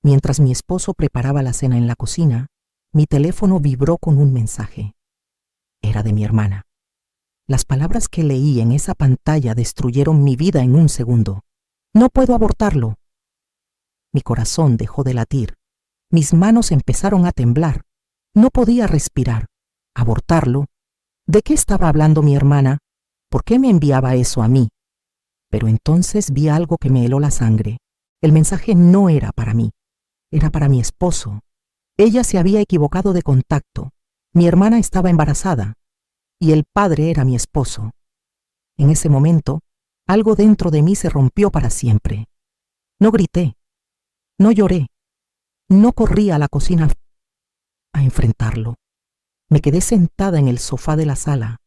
Mientras mi esposo preparaba la cena en la cocina, mi teléfono vibró con un mensaje. Era de mi hermana. Las palabras que leí en esa pantalla destruyeron mi vida en un segundo. No puedo abortarlo. Mi corazón dejó de latir. Mis manos empezaron a temblar. No podía respirar. ¿Abortarlo? ¿De qué estaba hablando mi hermana? ¿Por qué me enviaba eso a mí? Pero entonces vi algo que me heló la sangre. El mensaje no era para mí. Era para mi esposo. Ella se había equivocado de contacto. Mi hermana estaba embarazada. Y el padre era mi esposo. En ese momento, algo dentro de mí se rompió para siempre. No grité. No lloré. No corrí a la cocina a enfrentarlo. Me quedé sentada en el sofá de la sala,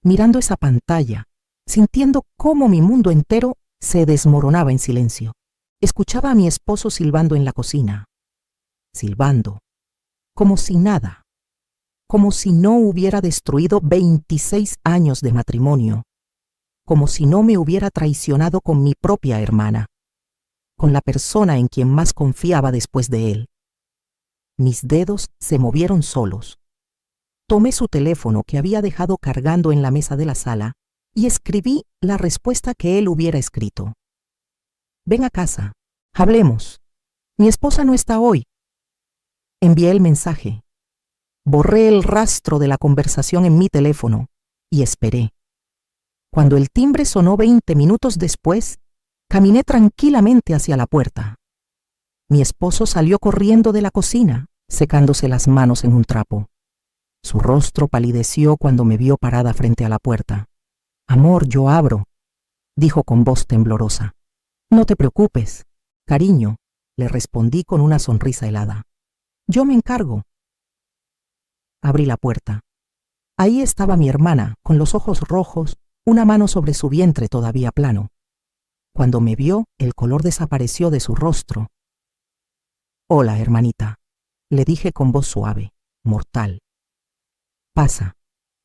mirando esa pantalla, sintiendo cómo mi mundo entero se desmoronaba en silencio. Escuchaba a mi esposo silbando en la cocina. Silbando, como si nada, como si no hubiera destruido 26 años de matrimonio, como si no me hubiera traicionado con mi propia hermana, con la persona en quien más confiaba después de él. Mis dedos se movieron solos. Tomé su teléfono que había dejado cargando en la mesa de la sala y escribí la respuesta que él hubiera escrito. Ven a casa, hablemos. Mi esposa no está hoy. Envié el mensaje. Borré el rastro de la conversación en mi teléfono y esperé. Cuando el timbre sonó 20 minutos después, caminé tranquilamente hacia la puerta. Mi esposo salió corriendo de la cocina, secándose las manos en un trapo. Su rostro palideció cuando me vio parada frente a la puerta. «Amor, yo abro», dijo con voz temblorosa. «No te preocupes, cariño», le respondí con una sonrisa helada. «Yo me encargo». Abrí la puerta. Ahí estaba mi hermana, con los ojos rojos, una mano sobre su vientre todavía plano. Cuando me vio, el color desapareció de su rostro. «Hola, hermanita», le dije con voz suave, mortal. «Pasa,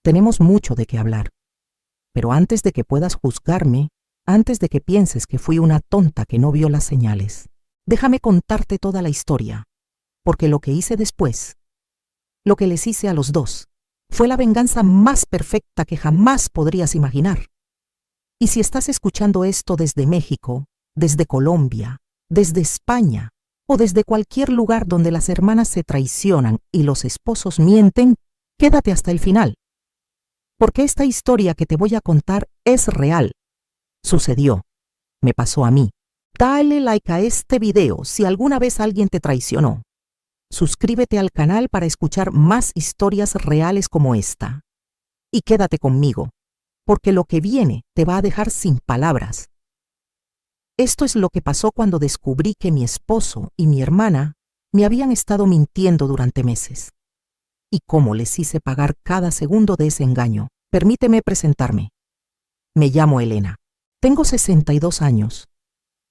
tenemos mucho de qué hablar. Pero antes de que puedas juzgarme, antes de que pienses que fui una tonta que no vio las señales, déjame contarte toda la historia, porque lo que hice después, lo que les hice a los dos, fue la venganza más perfecta que jamás podrías imaginar. Y si estás escuchando esto desde México, desde Colombia, desde España, o desde cualquier lugar donde las hermanas se traicionan y los esposos mienten, quédate hasta el final. Porque esta historia que te voy a contar es real. Sucedió. Me pasó a mí. Dale like a este video si alguna vez alguien te traicionó. Suscríbete al canal para escuchar más historias reales como esta. Y quédate conmigo, porque lo que viene te va a dejar sin palabras. Esto es lo que pasó cuando descubrí que mi esposo y mi hermana me habían estado mintiendo durante meses. Y cómo les hice pagar cada segundo de ese engaño. Permíteme presentarme. Me llamo Elena. Tengo 62 años.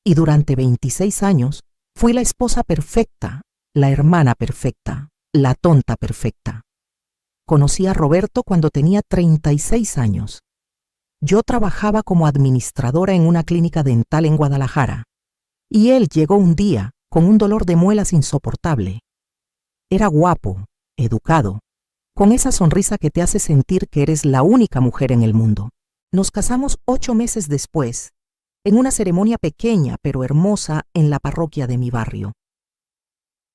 Y durante 26 años fui la esposa perfecta, la hermana perfecta, la tonta perfecta. Conocí a Roberto cuando tenía 36 años. Yo trabajaba como administradora en una clínica dental en Guadalajara. Y él llegó un día con un dolor de muelas insoportable. Era guapo, educado, con esa sonrisa que te hace sentir que eres la única mujer en el mundo. Nos casamos 8 meses después, en una ceremonia pequeña pero hermosa en la parroquia de mi barrio.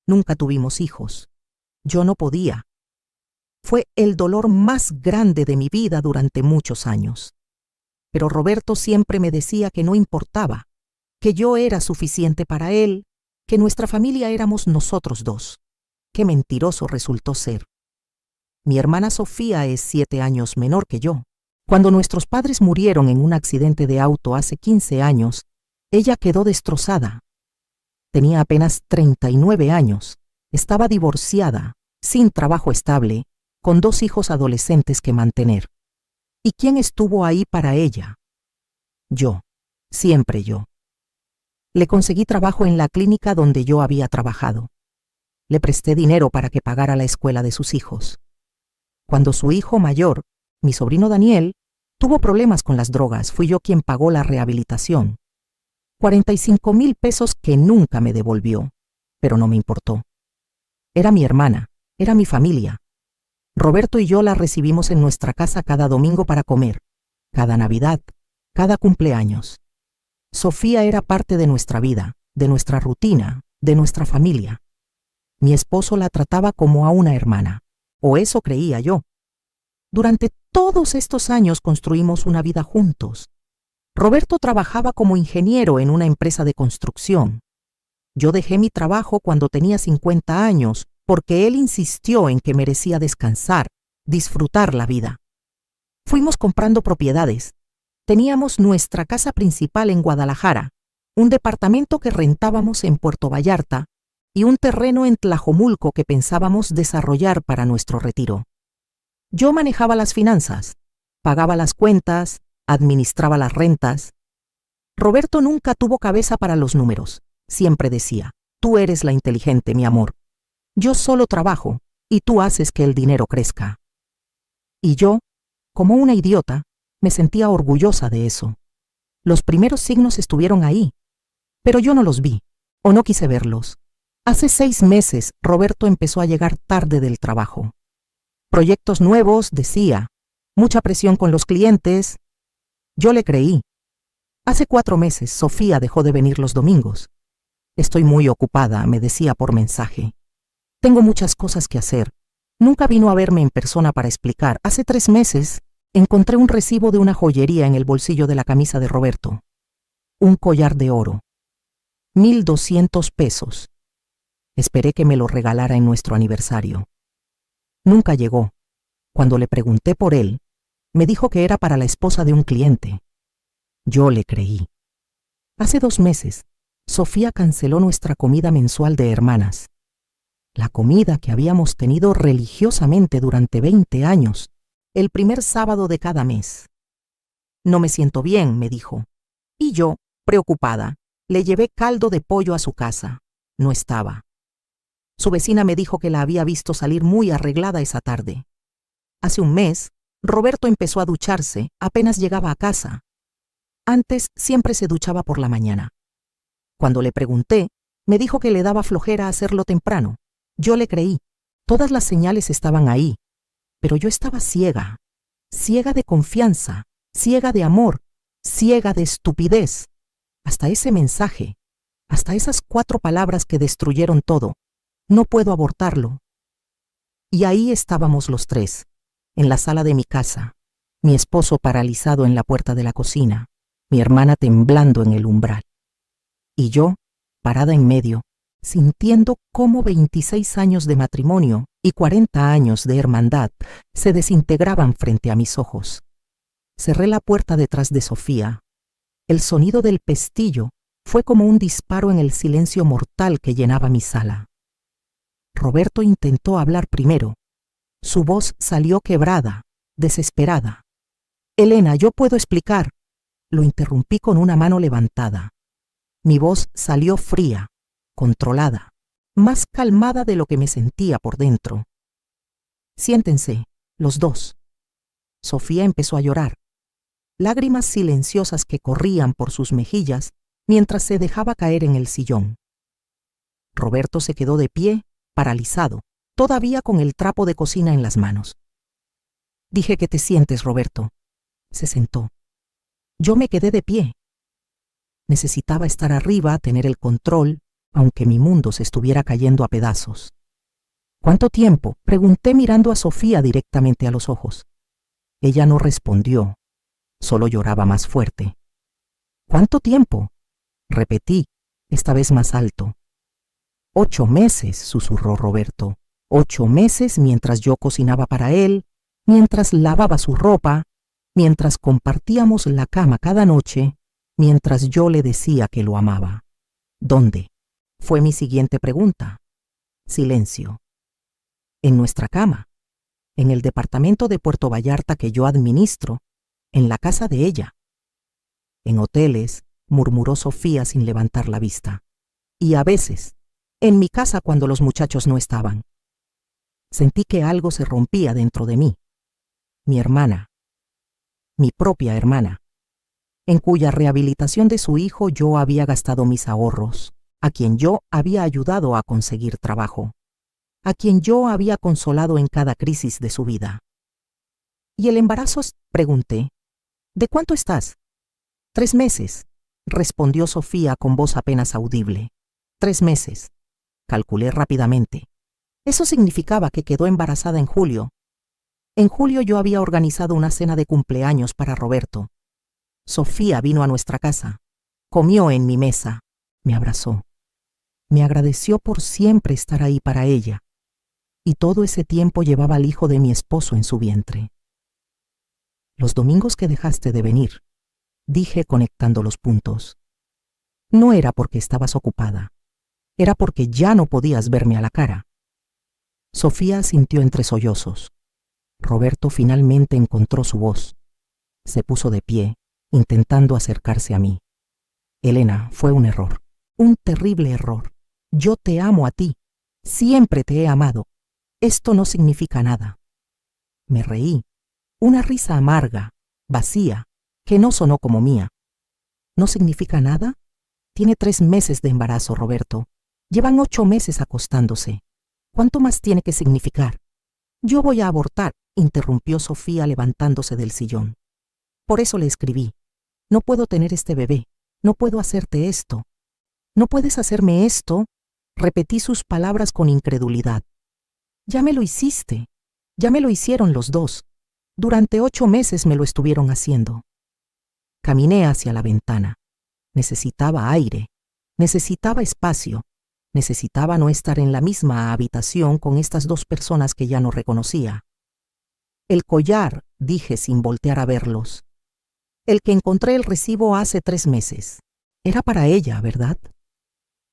Nunca tuvimos hijos. Yo no podía. Fue el dolor más grande de mi vida durante muchos años. Pero Roberto siempre me decía que no importaba, que yo era suficiente para él, que nuestra familia éramos nosotros dos. Qué mentiroso resultó ser. Mi hermana Sofía es 7 años menor que yo. Cuando nuestros padres murieron en un accidente de auto hace 15 años, ella quedó destrozada. Tenía apenas 39 años, estaba divorciada, sin trabajo estable, con 2 hijos adolescentes que mantener. ¿Y quién estuvo ahí para ella? Yo, siempre yo. Le conseguí trabajo en la clínica donde yo había trabajado. Le presté dinero para que pagara la escuela de sus hijos. Cuando su hijo mayor, mi sobrino Daniel, tuvo problemas con las drogas, fui yo quien pagó la rehabilitación. 45,000 pesos que nunca me devolvió. pero no me importó. Era mi hermana, era mi familia. Roberto y yo la recibimos en nuestra casa cada domingo para comer, cada Navidad, cada cumpleaños. Sofía era parte de nuestra vida, de nuestra rutina, de nuestra familia. Mi esposo la trataba como a una hermana, o eso creía yo. Durante todos estos años construimos una vida juntos. Roberto trabajaba como ingeniero en una empresa de construcción. Yo dejé mi trabajo cuando tenía 50 años porque él insistió en que merecía descansar, disfrutar la vida. Fuimos comprando propiedades. Teníamos nuestra casa principal en Guadalajara, un departamento que rentábamos en Puerto Vallarta y un terreno en Tlajomulco que pensábamos desarrollar para nuestro retiro. Yo manejaba las finanzas, pagaba las cuentas, administraba las rentas. Roberto nunca tuvo cabeza para los números. Siempre decía, tú eres la inteligente, mi amor. Yo solo trabajo y tú haces que el dinero crezca. Y yo, como una idiota, me sentía orgullosa de eso. Los primeros signos estuvieron ahí, pero yo no los vi, o no quise verlos. Hace 6 meses, Roberto empezó a llegar tarde del trabajo. Proyectos nuevos, decía, mucha presión con los clientes. Yo le creí. Hace 4 meses, Sofía dejó de venir los domingos. Estoy muy ocupada, me decía por mensaje. Tengo muchas cosas que hacer. Nunca vino a verme en persona para explicar. Hace 3 meses, encontré un recibo de una joyería en el bolsillo de la camisa de Roberto. Un collar de oro. 1,200 pesos. Esperé que me lo regalara en nuestro aniversario. Nunca llegó. Cuando le pregunté por él, me dijo que era para la esposa de un cliente. Yo le creí. Hace 2 meses, Sofía canceló nuestra comida mensual de hermanas. La comida que habíamos tenido religiosamente durante 20 años, el primer sábado de cada mes. No me siento bien, me dijo. Y yo, preocupada, le llevé caldo de pollo a su casa. No estaba. Su vecina me dijo que la había visto salir muy arreglada esa tarde. Hace un mes, Roberto empezó a ducharse apenas llegaba a casa. Antes siempre se duchaba por la mañana. Cuando le pregunté, me dijo que le daba flojera hacerlo temprano. Yo le creí. Todas las señales estaban ahí. Pero yo estaba ciega. Ciega de confianza, ciega de amor, ciega de estupidez. Hasta ese mensaje, hasta esas 4 palabras que destruyeron todo. No puedo abortarlo. Y ahí estábamos los 3, en la sala de mi casa, mi esposo paralizado en la puerta de la cocina, mi hermana temblando en el umbral. Y yo, parada en medio, sintiendo cómo 26 años de matrimonio y 40 años de hermandad se desintegraban frente a mis ojos. Cerré la puerta detrás de Sofía. El sonido del pestillo fue como un disparo en el silencio mortal que llenaba mi sala. Roberto intentó hablar primero. Su voz salió quebrada, desesperada. «Elena, yo puedo explicar». Lo interrumpí con una mano levantada. Mi voz salió fría, controlada, más calmada de lo que me sentía por dentro. «Siéntense, los 2». Sofía empezó a llorar. Lágrimas silenciosas que corrían por sus mejillas mientras se dejaba caer en el sillón. Roberto se quedó de pie, paralizado, todavía con el trapo de cocina en las manos. Dije que te sientes, Roberto. Se sentó. Yo me quedé de pie. Necesitaba estar arriba, tener el control, aunque mi mundo se estuviera cayendo a pedazos. ¿Cuánto tiempo?, pregunté mirando a Sofía directamente a los ojos. Ella no respondió, solo lloraba más fuerte. ¿Cuánto tiempo?, repetí, esta vez más alto. 8 meses, susurró Roberto. 8 meses mientras yo cocinaba para él, mientras lavaba su ropa, mientras compartíamos la cama cada noche, mientras yo le decía que lo amaba. ¿Dónde?, fue mi siguiente pregunta. Silencio. En nuestra cama, en el departamento de Puerto Vallarta que yo administro, en la casa de ella. En hoteles, murmuró Sofía sin levantar la vista. Y a veces, en mi casa cuando los muchachos no estaban. Sentí que algo se rompía dentro de mí. Mi hermana, mi propia hermana, en cuya rehabilitación de su hijo yo había gastado mis ahorros, a quien yo había ayudado a conseguir trabajo, a quien yo había consolado en cada crisis de su vida. ¿Y el embarazo? Pregunté. ¿De cuánto estás? 3 meses, respondió Sofía con voz apenas audible. 3 meses. Calculé rápidamente. Eso significaba que quedó embarazada en julio. En julio yo había organizado una cena de cumpleaños para Roberto. Sofía vino a nuestra casa, comió en mi mesa, me abrazó, me agradeció por siempre estar ahí para ella, y todo ese tiempo llevaba al hijo de mi esposo en su vientre. Los domingos que dejaste de venir, dije conectando los puntos. No era porque estabas ocupada, era porque ya no podías verme a la cara. Sofía asintió entre sollozos. Roberto finalmente encontró su voz. Se puso de pie, intentando acercarse a mí. Elena, fue un error, un terrible error. Yo te amo a ti, siempre te he amado. Esto no significa nada. Me reí, una risa amarga, vacía, que no sonó como mía. ¿No significa nada? Tiene 3 meses de embarazo, Roberto. Llevan 8 meses acostándose. ¿Cuánto más tiene que significar? Yo voy a abortar, interrumpió Sofía levantándose del sillón. Por eso le escribí. No puedo tener este bebé. No puedo hacerte esto. ¿No puedes hacerme esto? Repetí sus palabras con incredulidad. Ya me lo hiciste. Ya me lo hicieron los dos. Durante 8 meses me lo estuvieron haciendo. Caminé hacia la ventana. Necesitaba aire. Necesitaba espacio. Necesitaba no estar en la misma habitación con estas 2 personas que ya no reconocía. El collar, dije sin voltear a verlos. El que encontré el recibo hace 3 meses. Era para ella, ¿verdad?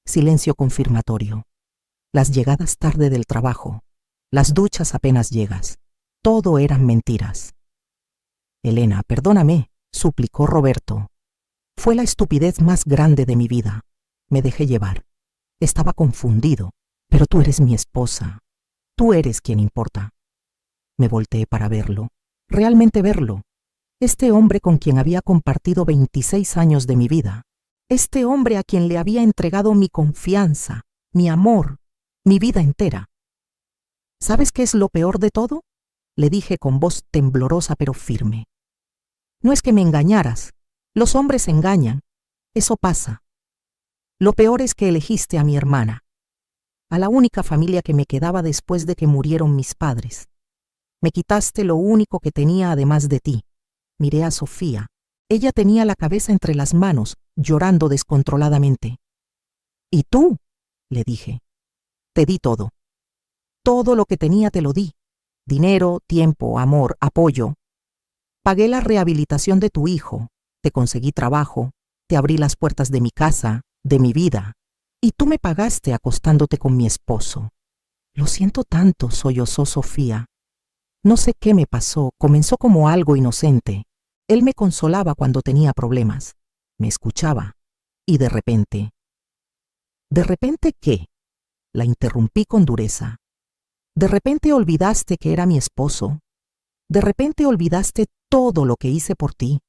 Silencio confirmatorio. Las llegadas tarde del trabajo. Las duchas apenas llegas. Todo eran mentiras. Elena, perdóname, suplicó Roberto. Fue la estupidez más grande de mi vida. Me dejé llevar. Estaba confundido, pero tú eres mi esposa. Tú eres quien importa. Me volteé para verlo, realmente verlo. Este hombre con quien había compartido 26 años de mi vida. Este hombre a quien le había entregado mi confianza, mi amor, mi vida entera. ¿Sabes qué es lo peor de todo? Le dije con voz temblorosa pero firme. No es que me engañaras. Los hombres engañan. Eso pasa. Lo peor es que elegiste a mi hermana, a la única familia que me quedaba después de que murieron mis padres. Me quitaste lo único que tenía además de ti. Miré a Sofía. Ella tenía la cabeza entre las manos, llorando descontroladamente. ¿Y tú? Le dije. Te di todo. Todo lo que tenía te lo di. Dinero, tiempo, amor, apoyo. Pagué la rehabilitación de tu hijo. Te conseguí trabajo. Te abrí las puertas de mi casa, de mi vida. Y tú me pagaste acostándote con mi esposo. Lo siento tanto, sollozó Sofía. No sé qué me pasó, comenzó como algo inocente. Él me consolaba cuando tenía problemas. Me escuchaba. Y de repente... ¿De repente qué? La interrumpí con dureza. De repente olvidaste que era mi esposo. De repente olvidaste todo lo que hice por ti.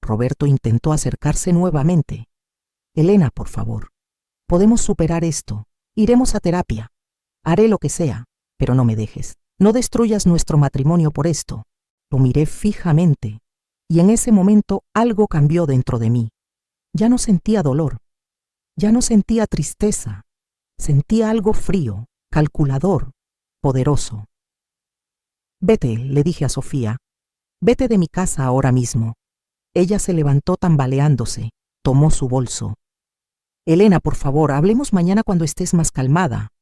Roberto intentó acercarse nuevamente. Elena, por favor. Podemos superar esto. Iremos a terapia. Haré lo que sea, pero no me dejes. No destruyas nuestro matrimonio por esto. Lo miré fijamente, y en ese momento algo cambió dentro de mí. Ya no sentía dolor. Ya no sentía tristeza. Sentía algo frío, calculador, poderoso. Vete, le dije a Sofía. Vete de mi casa ahora mismo. Ella se levantó tambaleándose, tomó su bolso. Elena, por favor, hablemos mañana cuando estés más calmada.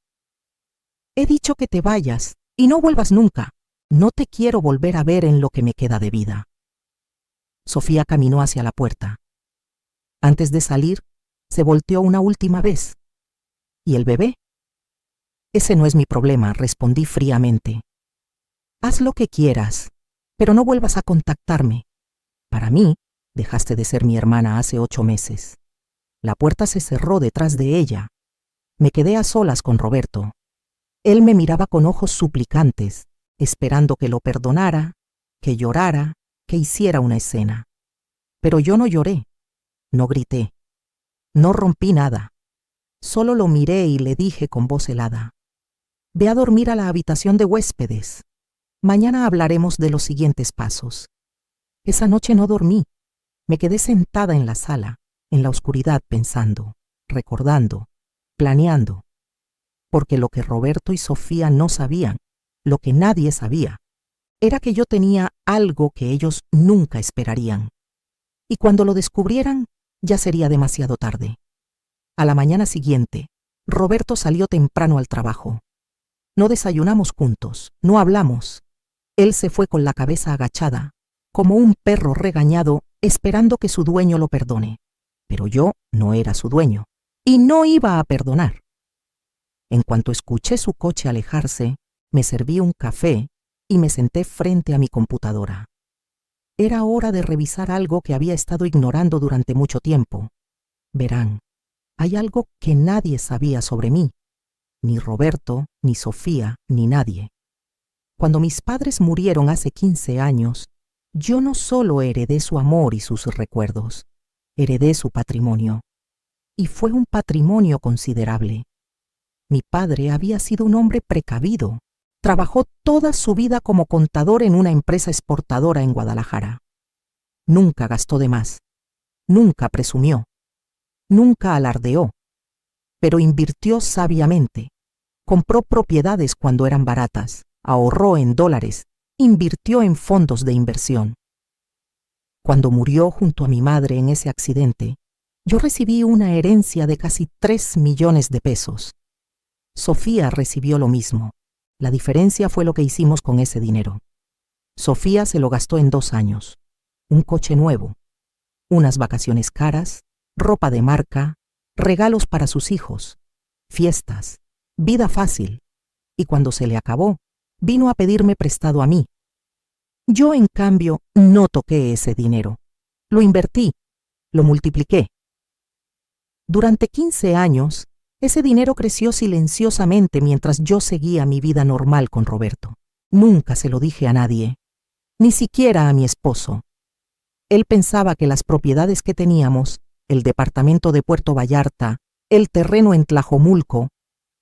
He dicho que te vayas y no vuelvas nunca. No te quiero volver a ver en lo que me queda de vida. Sofía caminó hacia la puerta. Antes de salir, se volteó una última vez. ¿Y el bebé? Ese no es mi problema, respondí fríamente. Haz lo que quieras, pero no vuelvas a contactarme. Para mí, dejaste de ser mi hermana hace 8 meses. La puerta se cerró detrás de ella. Me quedé a solas con Roberto. Él me miraba con ojos suplicantes, esperando que lo perdonara, que llorara, que hiciera una escena. Pero yo no lloré, no grité, no rompí nada. Solo lo miré y le dije con voz helada: «Ve a dormir a la habitación de huéspedes. Mañana hablaremos de los siguientes pasos». Esa noche no dormí. Me quedé sentada en la sala, en la oscuridad, pensando, recordando, planeando. Porque lo que Roberto y Sofía no sabían, lo que nadie sabía, era que yo tenía algo que ellos nunca esperarían. Y cuando lo descubrieran, ya sería demasiado tarde. A la mañana siguiente, Roberto salió temprano al trabajo. No desayunamos juntos, no hablamos. Él se fue con la cabeza agachada, como un perro regañado, esperando que su dueño lo perdone. Pero yo no era su dueño, y no iba a perdonar. En cuanto escuché su coche alejarse, me serví un café y me senté frente a mi computadora. Era hora de revisar algo que había estado ignorando durante mucho tiempo. Verán, hay algo que nadie sabía sobre mí, ni Roberto, ni Sofía, ni nadie. Cuando mis padres murieron hace 15 años, yo no solo heredé su amor y sus recuerdos, heredé su patrimonio. Y fue un patrimonio considerable. Mi padre había sido un hombre precavido. Trabajó toda su vida como contador en una empresa exportadora en Guadalajara. Nunca gastó de más, nunca presumió, nunca alardeó, pero invirtió sabiamente. Compró propiedades cuando eran baratas, ahorró en dólares, invirtió en fondos de inversión. Cuando murió junto a mi madre en ese accidente, yo recibí una herencia de casi 3 millones de pesos. Sofía recibió lo mismo. La diferencia fue lo que hicimos con ese dinero. Sofía se lo gastó en 2 años. Un coche nuevo, unas vacaciones caras, ropa de marca, regalos para sus hijos, fiestas, vida fácil. Y cuando se le acabó, vino a pedirme prestado a mí. Yo, en cambio, no toqué ese dinero. Lo invertí, lo multipliqué. Durante 15 años, ese dinero creció silenciosamente mientras yo seguía mi vida normal con Roberto. Nunca se lo dije a nadie, ni siquiera a mi esposo. Él pensaba que las propiedades que teníamos, el departamento de Puerto Vallarta, el terreno en Tlajomulco,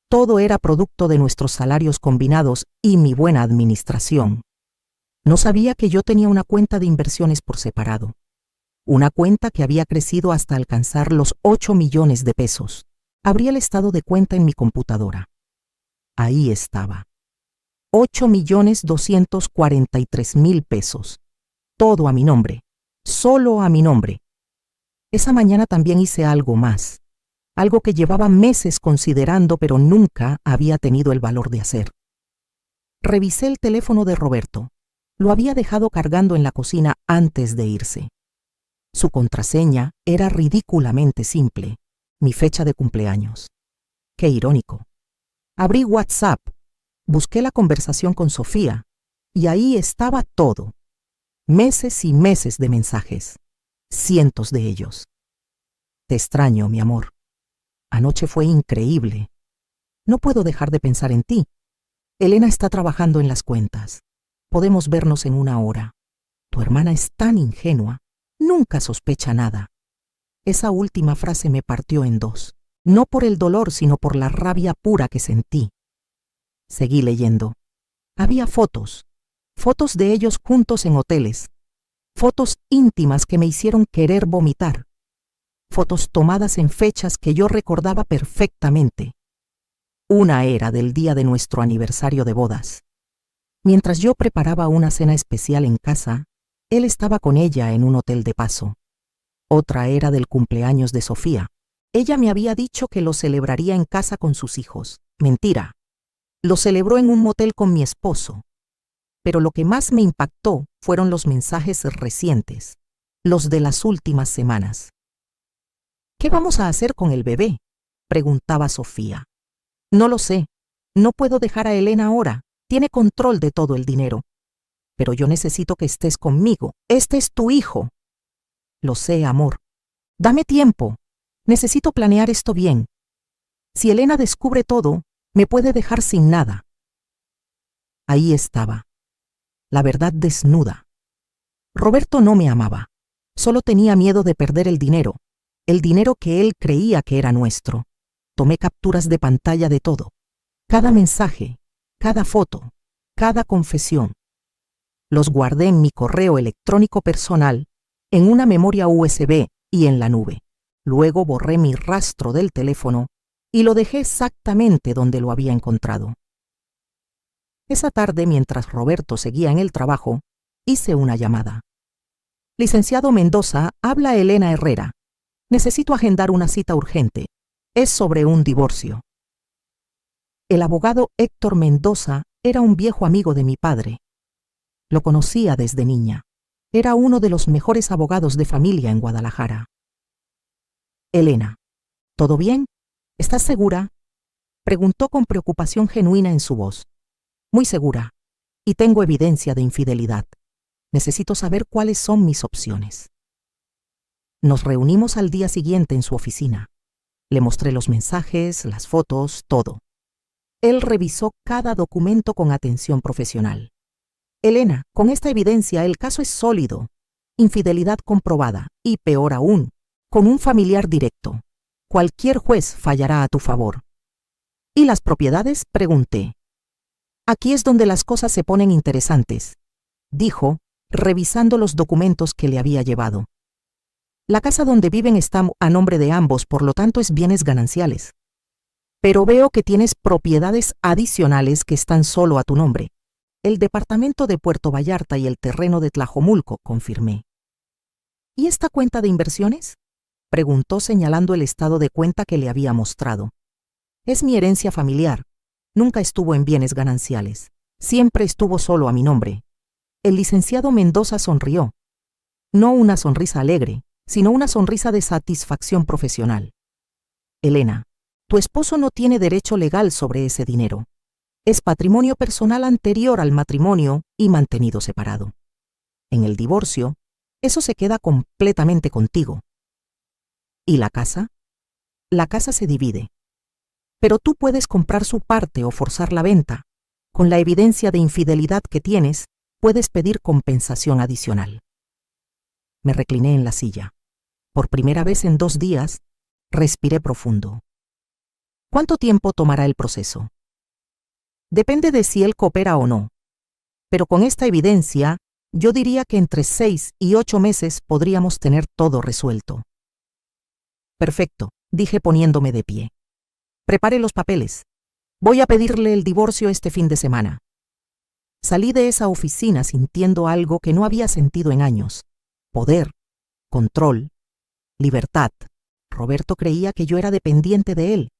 todo era producto de nuestros salarios combinados y mi buena administración. No sabía que yo tenía una cuenta de inversiones por separado, una cuenta que había crecido hasta alcanzar los 8 millones de pesos. Abrí el estado de cuenta en mi computadora. Ahí estaba. 8.243.000 pesos. Todo a mi nombre. Solo a mi nombre. Esa mañana también hice algo más. Algo que llevaba meses considerando, pero nunca había tenido el valor de hacer. Revisé el teléfono de Roberto. Lo había dejado cargando en la cocina antes de irse. Su contraseña era ridículamente simple. Mi fecha de cumpleaños. Qué irónico. Abrí WhatsApp, busqué la conversación con Sofía, y ahí estaba todo. Meses y meses de mensajes. Cientos de ellos. Te extraño, mi amor. Anoche fue increíble. No puedo dejar de pensar en ti. Elena está trabajando en las cuentas. Podemos vernos en 1 hora. Tu hermana es tan ingenua. Nunca sospecha nada. Esa última frase me partió en 2, no por el dolor, sino por la rabia pura que sentí. Seguí leyendo. Había fotos de ellos juntos en hoteles, fotos íntimas que me hicieron querer vomitar, fotos tomadas en fechas que yo recordaba perfectamente. Una era del día de nuestro aniversario de bodas. Mientras yo preparaba una cena especial en casa, él estaba con ella en un hotel de paso. Otra era del cumpleaños de Sofía. Ella me había dicho que lo celebraría en casa con sus hijos. Mentira. Lo celebró en un motel con mi esposo. Pero lo que más me impactó fueron los mensajes recientes, los de las últimas semanas. ¿Qué vamos a hacer con el bebé?, preguntaba Sofía. No lo sé. No puedo dejar a Elena ahora. Tiene control de todo el dinero. Pero yo necesito que estés conmigo. Este es tu hijo. Lo sé, amor. Dame tiempo. Necesito planear esto bien. Si Elena descubre todo, me puede dejar sin nada. Ahí estaba. La verdad desnuda. Roberto no me amaba. Solo tenía miedo de perder el dinero que él creía que era nuestro. Tomé capturas de pantalla de todo. Cada mensaje, cada foto, cada confesión. Los guardé en mi correo electrónico personal, en una memoria USB y en la nube. Luego borré mi rastro del teléfono y lo dejé exactamente donde lo había encontrado. Esa tarde, mientras Roberto seguía en el trabajo, hice una llamada. Licenciado Mendoza, habla Elena Herrera. Necesito agendar una cita urgente. Es sobre un divorcio. El abogado Héctor Mendoza era un viejo amigo de mi padre. Lo conocía desde niña. Era uno de los mejores abogados de familia en Guadalajara. Elena, ¿todo bien? ¿Estás segura? Preguntó con preocupación genuina en su voz. Muy segura. Y tengo evidencia de infidelidad. Necesito saber cuáles son mis opciones. Nos reunimos al día siguiente en su oficina. Le mostré los mensajes, las fotos, todo. Él revisó cada documento con atención profesional. Elena, con esta evidencia el caso es sólido. Infidelidad comprobada y, peor aún, con un familiar directo. Cualquier juez fallará a tu favor. ¿Y las propiedades? Pregunté. Aquí es donde las cosas se ponen interesantes, dijo, revisando los documentos que le había llevado. La casa donde viven está a nombre de ambos, por lo tanto es bienes gananciales. Pero veo que tienes propiedades adicionales que están solo a tu nombre. El departamento de Puerto Vallarta y el terreno de Tlajomulco, confirmé. ¿Y esta cuenta de inversiones? Preguntó señalando el estado de cuenta que le había mostrado. Es mi herencia familiar. Nunca estuvo en bienes gananciales. Siempre estuvo solo a mi nombre. El licenciado Mendoza sonrió. No una sonrisa alegre, sino una sonrisa de satisfacción profesional. Elena, tu esposo no tiene derecho legal sobre ese dinero. Es patrimonio personal anterior al matrimonio y mantenido separado. En el divorcio, eso se queda completamente contigo. ¿Y la casa? La casa se divide. Pero tú puedes comprar su parte o forzar la venta. Con la evidencia de infidelidad que tienes, puedes pedir compensación adicional. Me recliné en la silla. Por primera vez en 2 días, respiré profundo. ¿Cuánto tiempo tomará el proceso? Depende de si él coopera o no. Pero con esta evidencia, yo diría que entre 6 y 8 meses podríamos tener todo resuelto. Perfecto, dije poniéndome de pie. Prepare los papeles. Voy a pedirle el divorcio este fin de semana. Salí de esa oficina sintiendo algo que no había sentido en años. Poder, control, libertad. Roberto creía que yo era dependiente de él.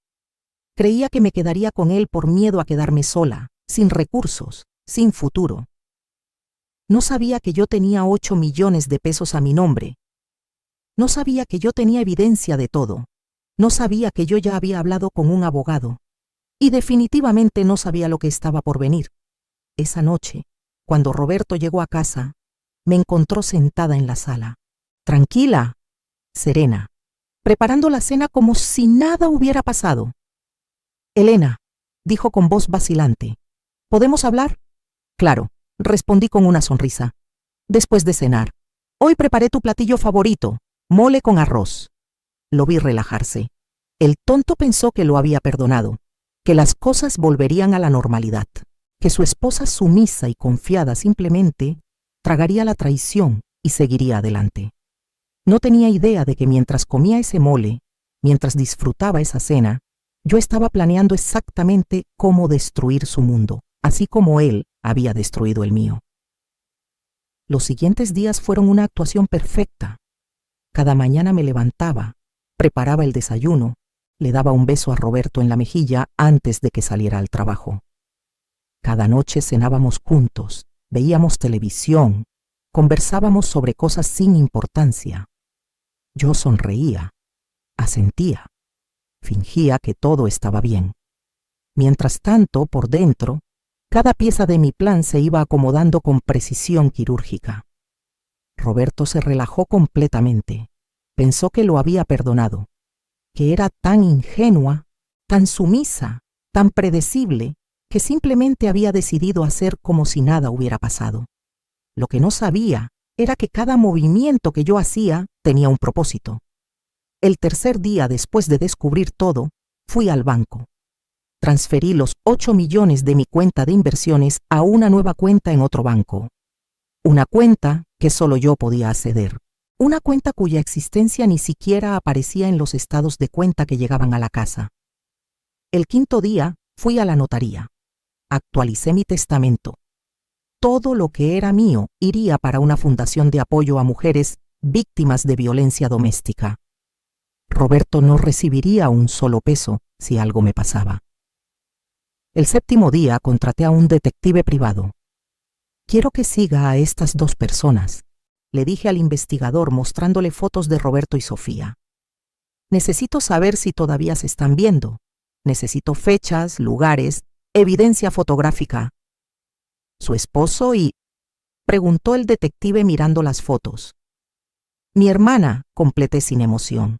Creía que me quedaría con él por miedo a quedarme sola, sin recursos, sin futuro. No sabía que yo tenía 8 millones de pesos a mi nombre. No sabía que yo tenía evidencia de todo. No sabía que yo ya había hablado con un abogado. Y definitivamente no sabía lo que estaba por venir. Esa noche, cuando Roberto llegó a casa, me encontró sentada en la sala, tranquila, serena, preparando la cena como si nada hubiera pasado. Elena, dijo con voz vacilante, ¿podemos hablar? Claro, respondí con una sonrisa. Después de cenar, hoy preparé tu platillo favorito, mole con arroz. Lo vi relajarse. El tonto pensó que lo había perdonado, que las cosas volverían a la normalidad, que su esposa sumisa y confiada simplemente tragaría la traición y seguiría adelante. No tenía idea de que mientras comía ese mole, mientras disfrutaba esa cena, yo estaba planeando exactamente cómo destruir su mundo, así como él había destruido el mío. Los siguientes días fueron una actuación perfecta. Cada mañana me levantaba, preparaba el desayuno, le daba un beso a Roberto en la mejilla antes de que saliera al trabajo. Cada noche cenábamos juntos, veíamos televisión, conversábamos sobre cosas sin importancia. Yo sonreía, asentía, fingía que todo estaba bien. Mientras tanto, por dentro, cada pieza de mi plan se iba acomodando con precisión quirúrgica. Roberto se relajó completamente. Pensó que lo había perdonado, que era tan ingenua, tan sumisa, tan predecible, que simplemente había decidido hacer como si nada hubiera pasado. Lo que no sabía era que cada movimiento que yo hacía tenía un propósito. El tercer día después de descubrir todo, Fui al banco. Transferí los 8 millones de mi cuenta de inversiones a una nueva cuenta en otro banco. Una cuenta que solo yo podía acceder. Una cuenta cuya existencia ni siquiera aparecía en los estados de cuenta que llegaban a la casa. El quinto día fui a la notaría. Actualicé mi testamento. Todo lo que era mío iría para una fundación de apoyo a mujeres víctimas de violencia doméstica. Roberto no recibiría un solo peso si algo me pasaba. El séptimo día contraté a un detective privado. Quiero que siga a estas 2 personas, le dije al investigador mostrándole fotos de Roberto y Sofía. Necesito saber si todavía se están viendo. Necesito fechas, lugares, evidencia fotográfica. ¿Su esposo y...? Preguntó el detective mirando las fotos. Mi hermana, completé sin emoción.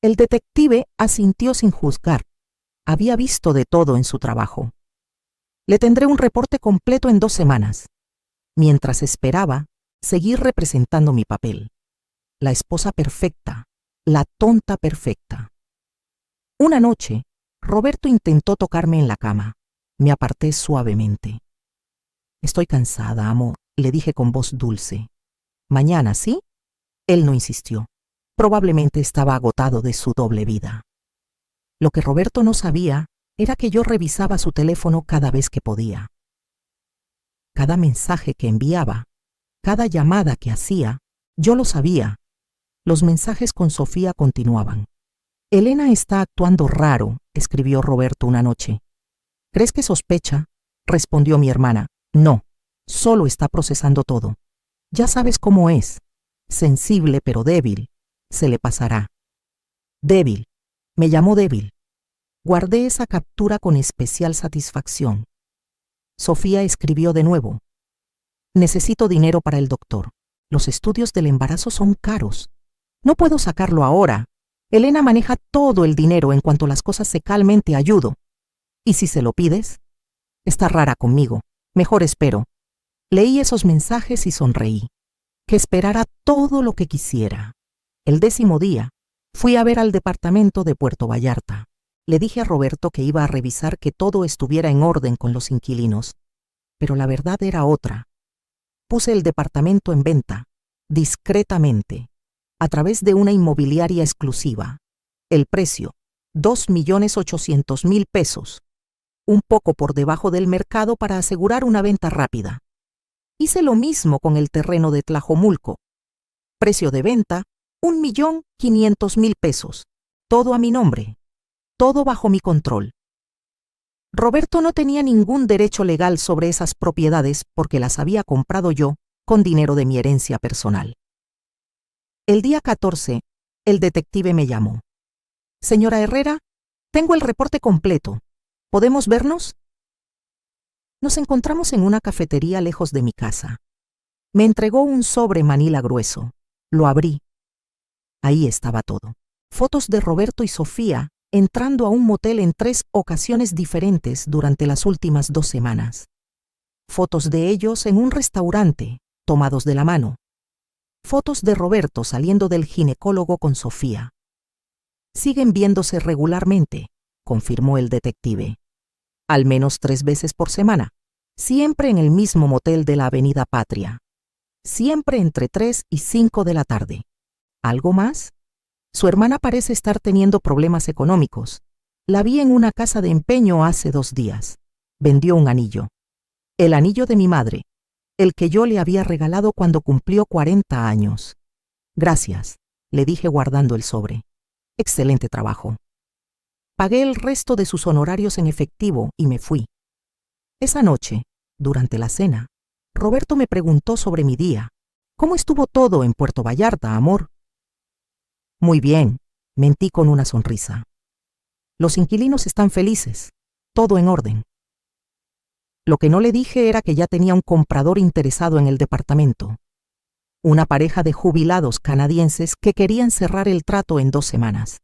El detective asintió sin juzgar. Había visto de todo en su trabajo. Le tendré un reporte completo en 2 semanas. Mientras esperaba, seguí representando mi papel. La esposa perfecta, la tonta perfecta. Una noche, Roberto intentó tocarme en la cama. Me aparté suavemente. Estoy cansada, amor, le dije con voz dulce. Mañana, ¿sí? Él no insistió. Probablemente estaba agotado de su doble vida. Lo que Roberto no sabía era que yo revisaba su teléfono cada vez que podía. Cada mensaje que enviaba, cada llamada que hacía, yo lo sabía. Los mensajes con Sofía continuaban. Elena está actuando raro, escribió Roberto una noche. ¿Crees que sospecha? Respondió mi hermana. No, solo está procesando todo. Ya sabes cómo es. Sensible pero débil. Se le pasará. Débil. Me llamó débil. Guardé esa captura con especial satisfacción. Sofía escribió de nuevo. Necesito dinero para el doctor. Los estudios del embarazo son caros. No puedo sacarlo ahora. Elena maneja todo el dinero en cuanto las cosas se calmen, te ayudo. ¿Y si se lo pides? Está rara conmigo. Mejor espero. Leí esos mensajes y sonreí. Que esperara todo lo que quisiera. El 10º día, fui a ver al departamento de Puerto Vallarta. Le dije a Roberto que iba a revisar que todo estuviera en orden con los inquilinos. Pero la verdad era otra. Puse el departamento en venta, discretamente, a través de una inmobiliaria exclusiva. El precio, 2.800.000 pesos. Un poco por debajo del mercado para asegurar una venta rápida. Hice lo mismo con el terreno de Tlajomulco. Precio de venta, 1.500.000 pesos. Todo a mi nombre. Todo bajo mi control. Roberto no tenía ningún derecho legal sobre esas propiedades porque las había comprado yo con dinero de mi herencia personal. El día 14, el detective me llamó. Señora Herrera, tengo el reporte completo. ¿Podemos vernos? Nos encontramos en una cafetería lejos de mi casa. Me entregó un sobre manila grueso. Lo abrí. Ahí estaba todo. Fotos de Roberto y Sofía entrando a un motel en 3 ocasiones diferentes durante las últimas 2 semanas. Fotos de ellos en un restaurante, tomados de la mano. Fotos de Roberto saliendo del ginecólogo con Sofía. Siguen viéndose regularmente, confirmó el detective. Al menos 3 veces por semana, siempre en el mismo motel de la Avenida Patria. Siempre entre 3 y 5 de la tarde. ¿Algo más? Su hermana parece estar teniendo problemas económicos. La vi en una casa de empeño hace 2 días. Vendió un anillo. El anillo de mi madre, el que yo le había regalado cuando cumplió 40 años. Gracias, le dije guardando el sobre. Excelente trabajo. Pagué el resto de sus honorarios en efectivo y me fui. Esa noche, durante la cena, Roberto me preguntó sobre mi día. ¿Cómo estuvo todo en Puerto Vallarta, amor? Muy bien, mentí con una sonrisa. Los inquilinos están felices, todo en orden. Lo que no le dije era que ya tenía un comprador interesado en el departamento. Una pareja de jubilados canadienses que querían cerrar el trato en 2 semanas.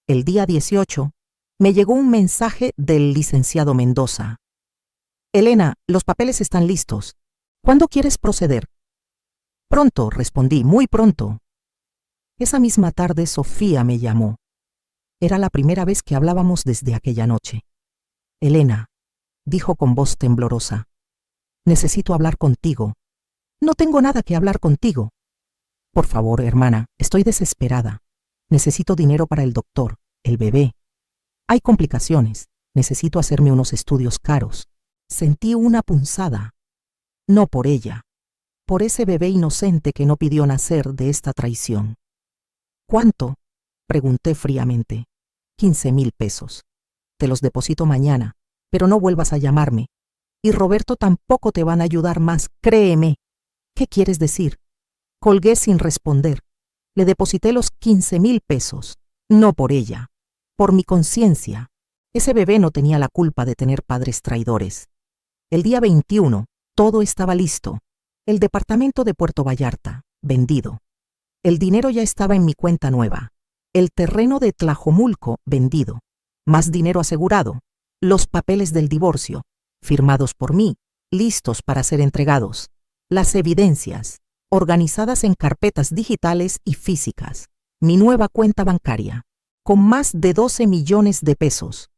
El día 18, me llegó un mensaje del licenciado Mendoza. Elena, los papeles están listos. ¿Cuándo quieres proceder? Pronto, respondí, muy pronto. Esa misma tarde Sofía me llamó. Era la primera vez que hablábamos desde aquella noche. Elena, dijo con voz temblorosa, necesito hablar contigo. No tengo nada que hablar contigo. Por favor, hermana, estoy desesperada. Necesito dinero para el doctor, el bebé. Hay complicaciones. Necesito hacerme unos estudios caros. Sentí una punzada. No por ella, por ese bebé inocente que no pidió nacer de esta traición. ¿Cuánto? Pregunté fríamente. 15,000 pesos. Te los deposito mañana, pero no vuelvas a llamarme. Y Roberto tampoco te van a ayudar más, créeme. ¿Qué quieres decir? Colgué sin responder. Le deposité los 15,000 pesos. No por ella, por mi conciencia. Ese bebé no tenía la culpa de tener padres traidores. El día 21, todo estaba listo. El departamento de Puerto Vallarta, vendido. El dinero ya estaba en mi cuenta nueva. El terreno de Tlajomulco, vendido. Más dinero asegurado. Los papeles del divorcio, firmados por mí, listos para ser entregados. Las evidencias, organizadas en carpetas digitales y físicas. Mi nueva cuenta bancaria, con más de 12 millones de pesos.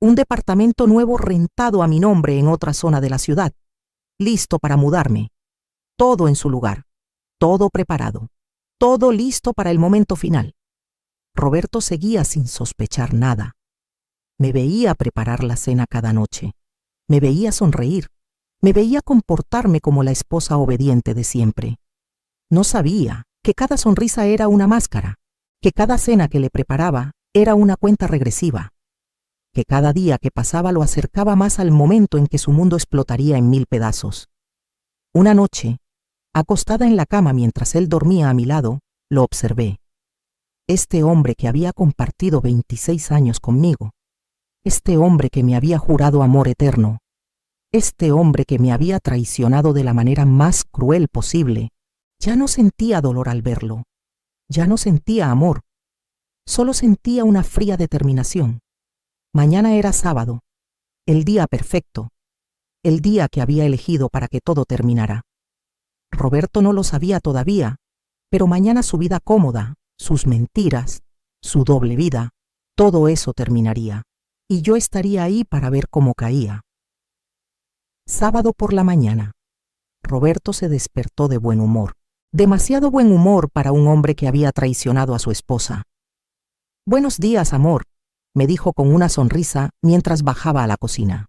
Un departamento nuevo rentado a mi nombre en otra zona de la ciudad. Listo para mudarme. Todo en su lugar. Todo preparado. Todo listo para el momento final. Roberto seguía sin sospechar nada. Me veía preparar la cena cada noche. Me veía sonreír. Me veía comportarme como la esposa obediente de siempre. No sabía que cada sonrisa era una máscara, que cada cena que le preparaba era una cuenta regresiva, que cada día que pasaba lo acercaba más al momento en que su mundo explotaría en 1000 pedazos. Una noche, acostada en la cama mientras él dormía a mi lado, lo observé. Este hombre que había compartido 26 años conmigo, este hombre que me había jurado amor eterno, este hombre que me había traicionado de la manera más cruel posible, ya no sentía dolor al verlo, ya no sentía amor, solo sentía una fría determinación. Mañana era sábado, el día perfecto, el día que había elegido para que todo terminara. Roberto no lo sabía todavía, pero mañana su vida cómoda, sus mentiras, su doble vida, todo eso terminaría, y yo estaría ahí para ver cómo caía. Sábado por la mañana. Roberto se despertó de buen humor. Demasiado buen humor para un hombre que había traicionado a su esposa. Buenos días, amor, me dijo con una sonrisa mientras bajaba a la cocina.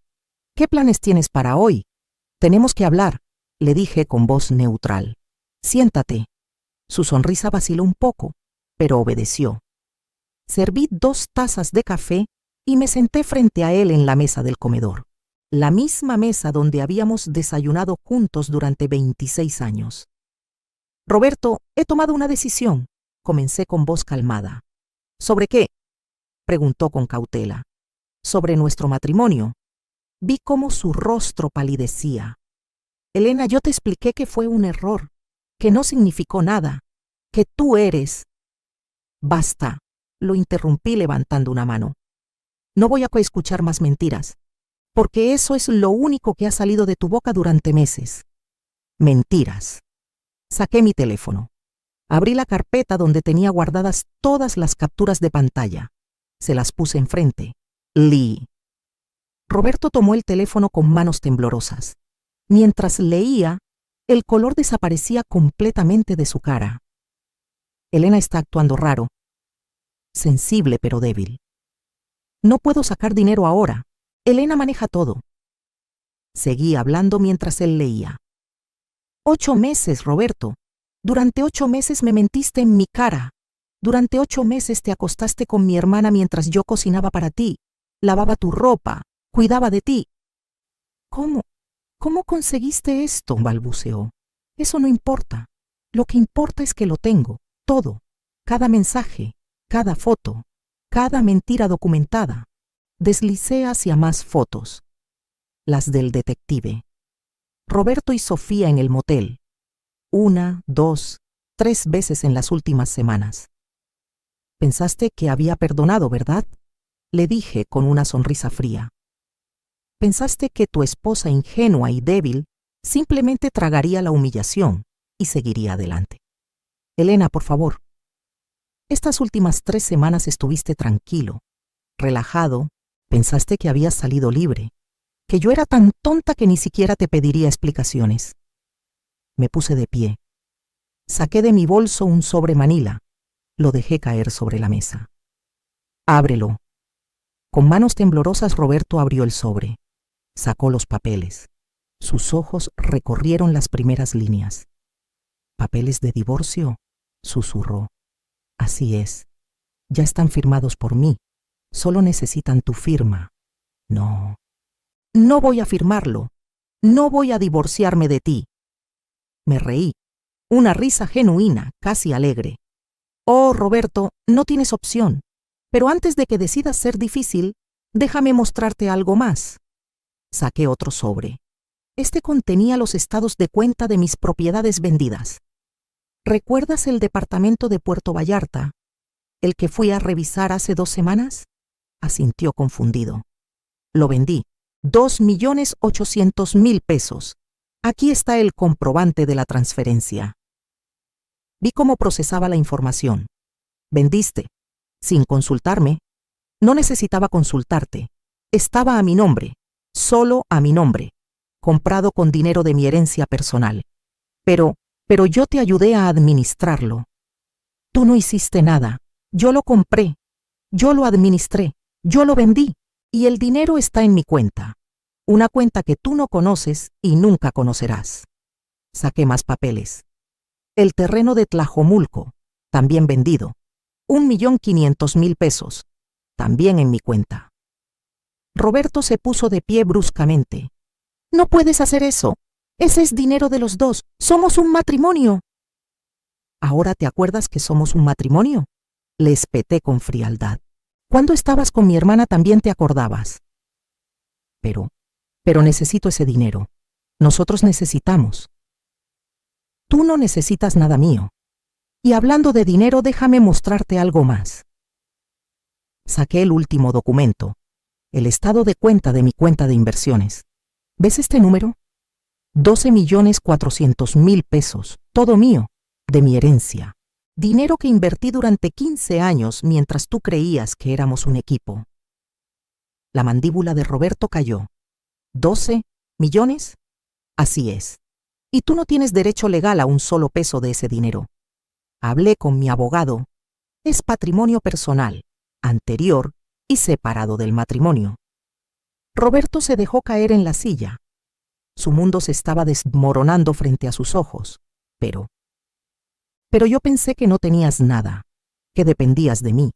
¿Qué planes tienes para hoy? Tenemos que hablar, le dije con voz neutral. Siéntate. Su sonrisa vaciló un poco, pero obedeció. Serví 2 tazas de café y me senté frente a él en la mesa del comedor. La misma mesa donde habíamos desayunado juntos durante 26 años. Roberto, he tomado una decisión, comencé con voz calmada. ¿Sobre qué? Preguntó con cautela. Sobre nuestro matrimonio. Vi cómo su rostro palidecía. Elena, yo te expliqué que fue un error, que no significó nada, que tú eres... Basta, lo interrumpí levantando una mano. No voy a escuchar más mentiras, porque eso es lo único que ha salido de tu boca durante meses. Mentiras. Saqué mi teléfono. Abrí la carpeta donde tenía guardadas todas las capturas de pantalla. Se las puse enfrente. Lee. Roberto tomó el teléfono con manos temblorosas. Mientras leía, el color desaparecía completamente de su cara. Elena está actuando raro. Sensible pero débil. No puedo sacar dinero ahora. Elena maneja todo. Seguí hablando mientras él leía. 8 meses, Roberto. Durante 8 meses me mentiste en mi cara. Durante 8 meses te acostaste con mi hermana mientras yo cocinaba para ti, lavaba tu ropa, cuidaba de ti. ¿Cómo conseguiste esto?, balbuceó. Eso no importa. Lo que importa es que lo tengo, todo. Cada mensaje, cada foto, cada mentira documentada. Deslicé hacia más fotos. Las del detective. Roberto y Sofía en el motel. 1, 2, 3 veces en las últimas semanas. Pensaste que había perdonado, ¿verdad? Le dije con una sonrisa fría. Pensaste que tu esposa ingenua y débil simplemente tragaría la humillación y seguiría adelante. Elena, por favor. Estas últimas 3 semanas estuviste tranquilo, relajado, pensaste que habías salido libre, que yo era tan tonta que ni siquiera te pediría explicaciones. Me puse de pie. Saqué de mi bolso un sobre manila. Lo dejé caer sobre la mesa. Ábrelo. Con manos temblorosas Roberto abrió el sobre. Sacó los papeles. Sus ojos recorrieron las primeras líneas. ¿Papeles de divorcio?, susurró. Así es. Ya están firmados por mí. Solo necesitan tu firma. No. No voy a firmarlo. No voy a divorciarme de ti. Me reí. Una risa genuina, casi alegre. Oh, Roberto, no tienes opción. Pero antes de que decidas ser difícil, déjame mostrarte algo más. Saqué otro sobre. Este contenía los estados de cuenta de mis propiedades vendidas. ¿Recuerdas el departamento de Puerto Vallarta, el que fui a revisar hace 2 semanas? Asintió confundido. Lo vendí. 2.800.000 pesos. Aquí está el comprobante de la transferencia. Vi cómo procesaba la información. Vendiste. Sin consultarme. No necesitaba consultarte. Estaba a mi nombre. Solo a mi nombre. Comprado con dinero de mi herencia personal. Pero yo te ayudé a administrarlo. Tú no hiciste nada. Yo lo compré. Yo lo administré. Yo lo vendí. Y el dinero está en mi cuenta. Una cuenta que tú no conoces y nunca conocerás. Saqué más papeles. El terreno de Tlajomulco, también vendido. 1.500.000 pesos, también en mi cuenta. Roberto se puso de pie bruscamente. No puedes hacer eso. Ese es dinero de los dos. Somos un matrimonio. ¿Ahora te acuerdas que somos un matrimonio? Le espeté con frialdad. Cuando estabas con mi hermana también te acordabas. Pero necesito ese dinero. Nosotros necesitamos. Tú no necesitas nada mío. Y hablando de dinero, déjame mostrarte algo más. Saqué el último documento, el estado de cuenta de mi cuenta de inversiones. ¿Ves este número? 12.400.000 pesos, todo mío, de mi herencia. Dinero que invertí durante 15 años mientras tú creías que éramos un equipo. La mandíbula de Roberto cayó. ¿12 millones? Así es. Y tú no tienes derecho legal a un solo peso de ese dinero. Hablé con mi abogado. Es patrimonio personal, anterior y separado del matrimonio. Roberto se dejó caer en la silla. Su mundo se estaba desmoronando frente a sus ojos. Pero yo pensé que no tenías nada, que dependías de mí.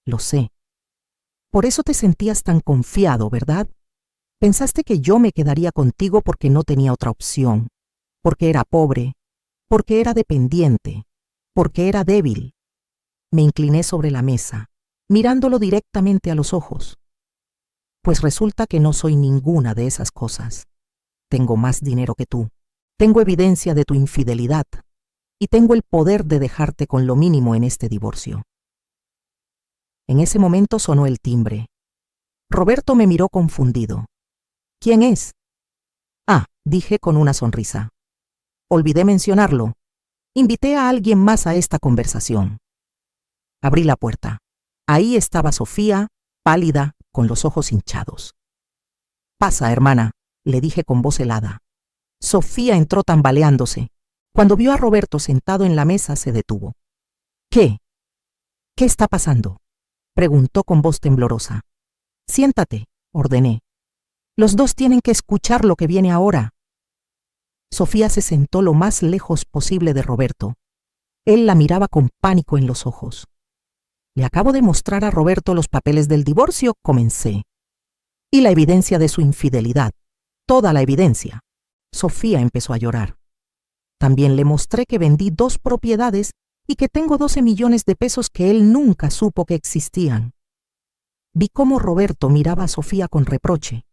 Lo sé. Por eso te sentías tan confiado, ¿verdad? Pensaste que yo me quedaría contigo porque no tenía otra opción, porque era pobre, porque era dependiente, porque era débil. Me incliné sobre la mesa, mirándolo directamente a los ojos. Pues resulta que no soy ninguna de esas cosas. Tengo más dinero que tú. Tengo evidencia de tu infidelidad. Y tengo el poder de dejarte con lo mínimo en este divorcio. En ese momento sonó el timbre. Roberto me miró confundido. ¿Quién es? Ah, dije con una sonrisa. Olvidé mencionarlo. Invité a alguien más a esta conversación. Abrí la puerta. Ahí estaba Sofía, pálida, con los ojos hinchados. Pasa, hermana, le dije con voz helada. Sofía entró tambaleándose. Cuando vio a Roberto sentado en la mesa, se detuvo. ¿Qué? ¿Qué está pasando?, preguntó con voz temblorosa. Siéntate, ordené. Los dos tienen que escuchar lo que viene ahora. Sofía se sentó lo más lejos posible de Roberto. Él la miraba con pánico en los ojos. Le acabo de mostrar a Roberto los papeles del divorcio, comencé. Y la evidencia de su infidelidad. Toda la evidencia. Sofía empezó a llorar. También le mostré que vendí 2 propiedades y que tengo 12 millones de pesos que él nunca supo que existían. Vi cómo Roberto miraba a Sofía con reproche,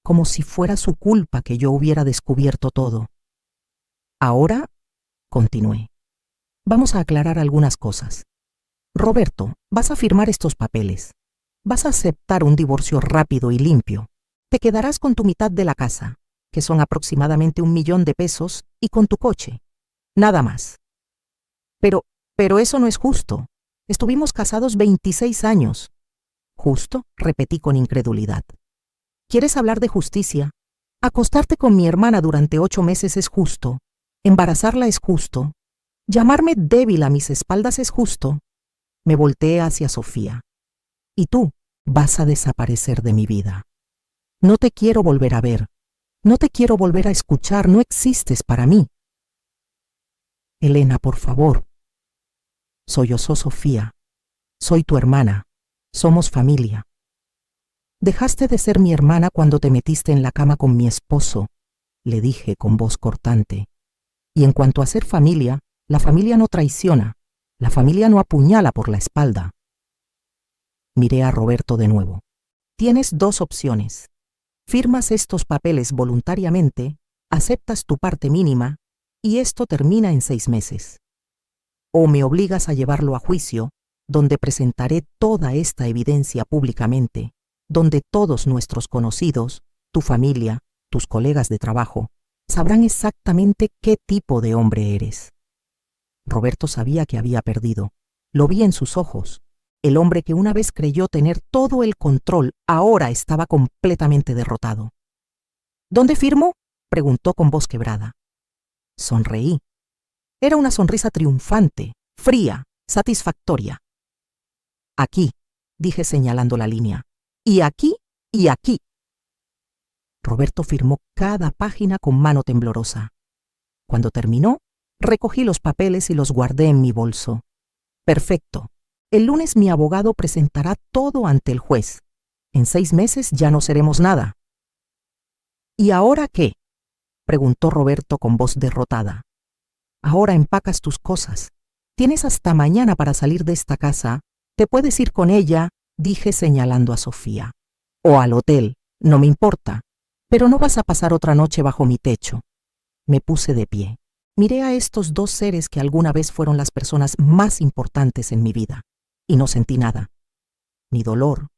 como si fuera su culpa que yo hubiera descubierto todo. Ahora, continué, vamos a aclarar algunas cosas. Roberto, vas a firmar estos papeles. Vas a aceptar un divorcio rápido y limpio. Te quedarás con tu mitad de la casa, que son aproximadamente 1 millón de pesos, y con tu coche. Nada más. Pero eso no es justo. Estuvimos casados 26 años. ¿Justo?, repetí con incredulidad. ¿Quieres hablar de justicia? Acostarte con mi hermana durante 8 meses es justo. Embarazarla es justo. Llamarme débil a mis espaldas es justo. Me volteé hacia Sofía. Y tú vas a desaparecer de mi vida. No te quiero volver a ver. No te quiero volver a escuchar. No existes para mí. Elena, por favor. Sollozó Sofía. Soy tu hermana. Somos familia. Dejaste de ser mi hermana cuando te metiste en la cama con mi esposo, le dije con voz cortante. Y en cuanto a ser familia, la familia no traiciona, la familia no apuñala por la espalda. Miré a Roberto de nuevo. Tienes 2 opciones. Firmas estos papeles voluntariamente, aceptas tu parte mínima, y esto termina en 6 meses. O me obligas a llevarlo a juicio, donde presentaré toda esta evidencia públicamente, donde todos nuestros conocidos, tu familia, tus colegas de trabajo, sabrán exactamente qué tipo de hombre eres. Roberto sabía que había perdido. Lo vi en sus ojos. El hombre que una vez creyó tener todo el control, ahora estaba completamente derrotado. ¿Dónde firmo?, preguntó con voz quebrada. Sonreí. Era una sonrisa triunfante, fría, satisfactoria. Aquí, dije señalando la línea. Y aquí, y aquí. Roberto firmó cada página con mano temblorosa. Cuando terminó, recogí los papeles y los guardé en mi bolso. Perfecto. El lunes mi abogado presentará todo ante el juez. En 6 meses ya no seremos nada. ¿Y ahora qué?, preguntó Roberto con voz derrotada. Ahora empacas tus cosas. Tienes hasta mañana para salir de esta casa. Te puedes ir con ella, dije señalando a Sofía. O al hotel, no me importa. Pero no vas a pasar otra noche bajo mi techo. Me puse de pie. Miré a estos 2 seres que alguna vez fueron las personas más importantes en mi vida. Y no sentí nada. Ni dolor,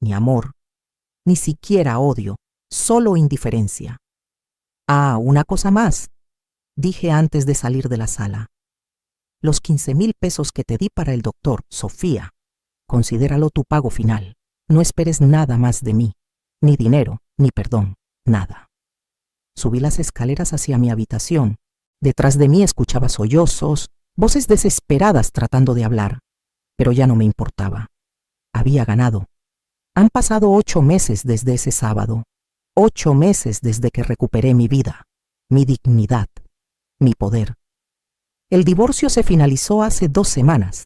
ni amor, ni siquiera odio, solo indiferencia. Ah, una cosa más, dije antes de salir de la sala. Los 15,000 pesos que te di para el doctor, Sofía, considéralo tu pago final. No esperes nada más de mí, ni dinero, ni perdón, nada. Subí las escaleras hacia mi habitación. Detrás de mí escuchaba sollozos, voces desesperadas tratando de hablar, pero ya no me importaba. Había ganado. Han pasado 8 meses desde ese sábado, 8 meses desde que recuperé mi vida, mi dignidad, mi poder. El divorcio se finalizó hace 2 semanas.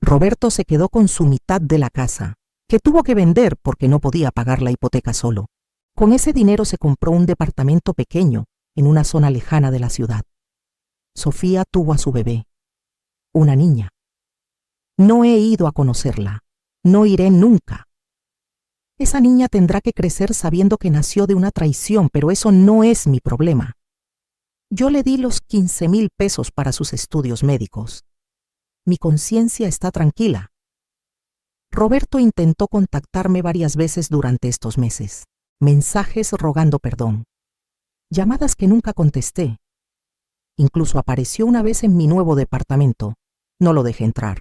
Roberto se quedó con su mitad de la casa, que tuvo que vender porque no podía pagar la hipoteca solo. Con ese dinero se compró un departamento pequeño en una zona lejana de la ciudad. Sofía tuvo a su bebé, una niña. No he ido a conocerla, no iré nunca. Esa niña tendrá que crecer sabiendo que nació de una traición, pero eso no es mi problema. Yo le di los 15,000 pesos para sus estudios médicos. Mi conciencia está tranquila. Roberto intentó contactarme varias veces durante estos meses. Mensajes rogando perdón. Llamadas que nunca contesté. Incluso apareció una vez en mi nuevo departamento. No lo dejé entrar.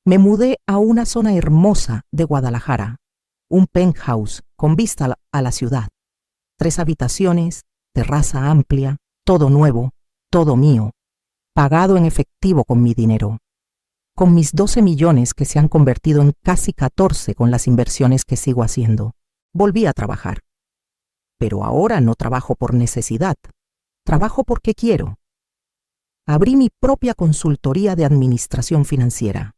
Me mudé a una zona hermosa de Guadalajara. Un penthouse con vista a la ciudad. 3 habitaciones, terraza amplia, todo nuevo, todo mío. Pagado en efectivo con mi dinero. Con mis 12 millones que se han convertido en casi 14 con las inversiones que sigo haciendo. Volví a trabajar. Pero ahora no trabajo por necesidad. Trabajo porque quiero. Abrí mi propia consultoría de administración financiera.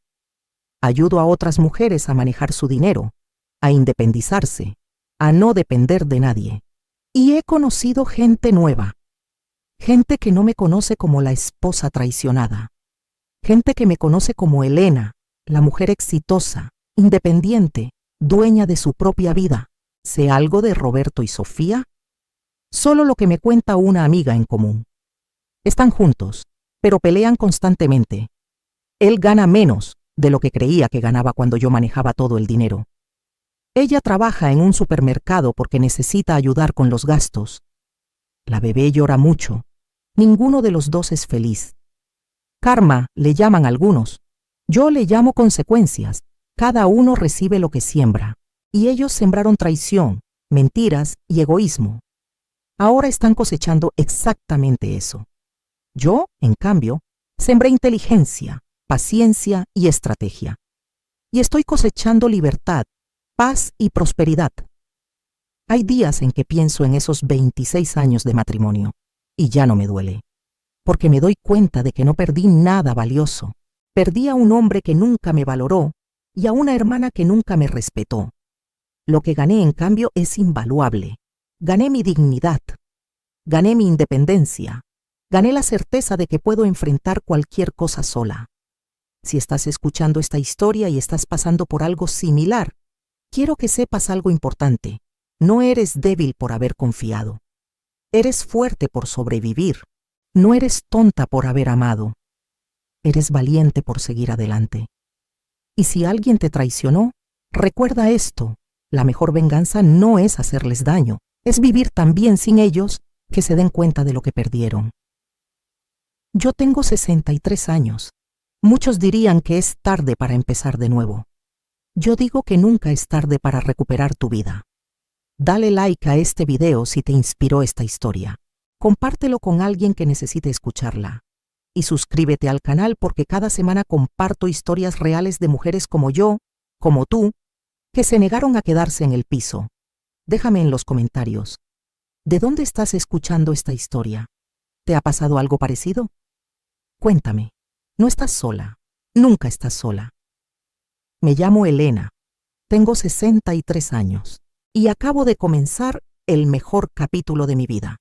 Ayudo a otras mujeres a manejar su dinero, a independizarse, a no depender de nadie. Y he conocido gente nueva. Gente que no me conoce como la esposa traicionada. Gente que me conoce como Elena, la mujer exitosa, independiente, dueña de su propia vida. ¿Sé algo de Roberto y Sofía? Solo lo que me cuenta una amiga en común. Están juntos, pero pelean constantemente. Él gana menos de lo que creía que ganaba cuando yo manejaba todo el dinero. Ella trabaja en un supermercado porque necesita ayudar con los gastos. La bebé llora mucho. Ninguno de los 2 es feliz. Karma le llaman algunos. Yo le llamo consecuencias. Cada uno recibe lo que siembra. Y ellos sembraron traición, mentiras y egoísmo. Ahora están cosechando exactamente eso. Yo, en cambio, sembré inteligencia, paciencia y estrategia. Y estoy cosechando libertad, paz y prosperidad. Hay días en que pienso en esos 26 años de matrimonio y ya no me duele, porque me doy cuenta de que no perdí nada valioso. Perdí a un hombre que nunca me valoró y a una hermana que nunca me respetó. Lo que gané, en cambio, es invaluable. Gané mi dignidad, gané mi independencia, gané la certeza de que puedo enfrentar cualquier cosa sola. Si estás escuchando esta historia y estás pasando por algo similar, quiero que sepas algo importante. No eres débil por haber confiado. Eres fuerte por sobrevivir. No eres tonta por haber amado. Eres valiente por seguir adelante. Y si alguien te traicionó, recuerda esto. La mejor venganza no es hacerles daño, es vivir tan bien sin ellos que se den cuenta de lo que perdieron. Yo tengo 63 años. Muchos dirían que es tarde para empezar de nuevo. Yo digo que nunca es tarde para recuperar tu vida. Dale like a este video si te inspiró esta historia. Compártelo con alguien que necesite escucharla. Y suscríbete al canal porque cada semana comparto historias reales de mujeres como yo, como tú, que se negaron a quedarse en el piso. Déjame en los comentarios. ¿De dónde estás escuchando esta historia? ¿Te ha pasado algo parecido? Cuéntame. No estás sola. Nunca estás sola. Me llamo Elena. Tengo 63 años. Y acabo de comenzar el mejor capítulo de mi vida.